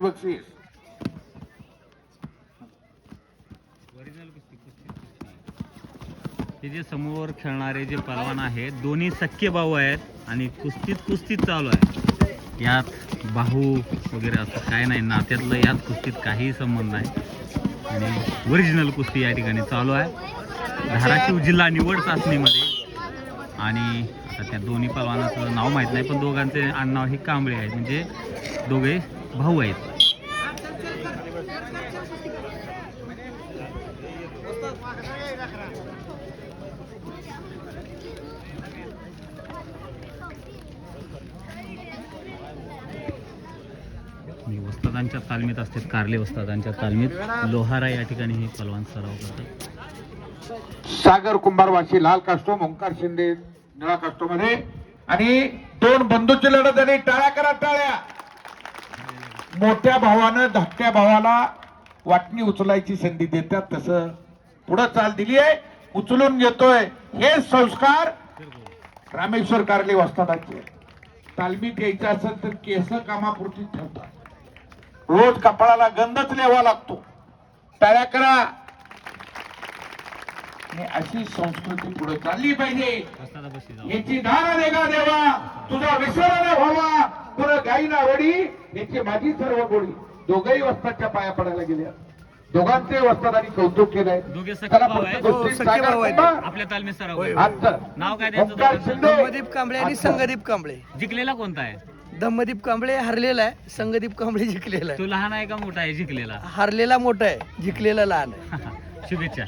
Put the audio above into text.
बक्षीस. हे जे समोर खेळणारे जे पहलवान आहेत दोन्ही सख्खे भाऊ आहेत आणि कुस्तीत चालू आहे. यात भाऊ वगैरे असं काय नाही, नात्यातलं यात कुस्तीत काहीही संबंध नाही आणि ओरिजिनल कुस्ती या ठिकाणी चालू आहे धाराशिव जिल्हा निवड चाचणीमध्ये. आणि आता त्या दोन्ही पहलवानाचं नाव माहीत नाही, पण दोघांचे आडनाव हे कांबळे आहेत, म्हणजे दोघे भाऊ आहेत. मी वस्तादांच्या तालमीत असते, कारले वस्तादांच्या तालमीत लोहारा या ठिकाणी हे पहलवान सराव करतात. सागर कुंभारवाशी लाल कास्टोम, ओंकार शिंदे निळा कास्टोम मध्ये. आणि दोन बंधूची लढत झाली. टाळ्या करा टाळ्या. मोठ्या भावानं धाकट्या भावाला वाटणी उचलायची संधी देतात, तसं पुढे चाल दिली आहे. उचलून घेतोय. हे संस्कार रामेश्वर कारले वस्तादांचे. तालमीत यायचं असेल तर केस कामापुरती ठेवतात. रोज कपाळाला गंधच न्यावा लागतो. टाळ्या करा. अशी संस्कृती पुढे चालली पाहिजे. याची दान देगा देवा, तुझा विसर न व्हावा, तुला गायीना वडी, याची माझी सर्व गोडी. दोघही वस्तादच्या पाया पडायला गेल्या. दोघांचे वस्तादांनी कौतुक केलंय. दोघे सख्खे भाऊ आहेत. आपल्या तालमीत सराव नाव काय त्यांचं? धम्मदीप कांबळे आणि संगदीप कांबळे. जिंकलेला कोणता आहे? धम्मदीप कांबळे हरलेला आहे, संगदीप कांबळे जिंकलेला आहे. तो लहान आहे का मोठा आहे जिंकलेला? हरलेला मोठा आहे, जिंकलेला लहान आहे. शुभेच्छा.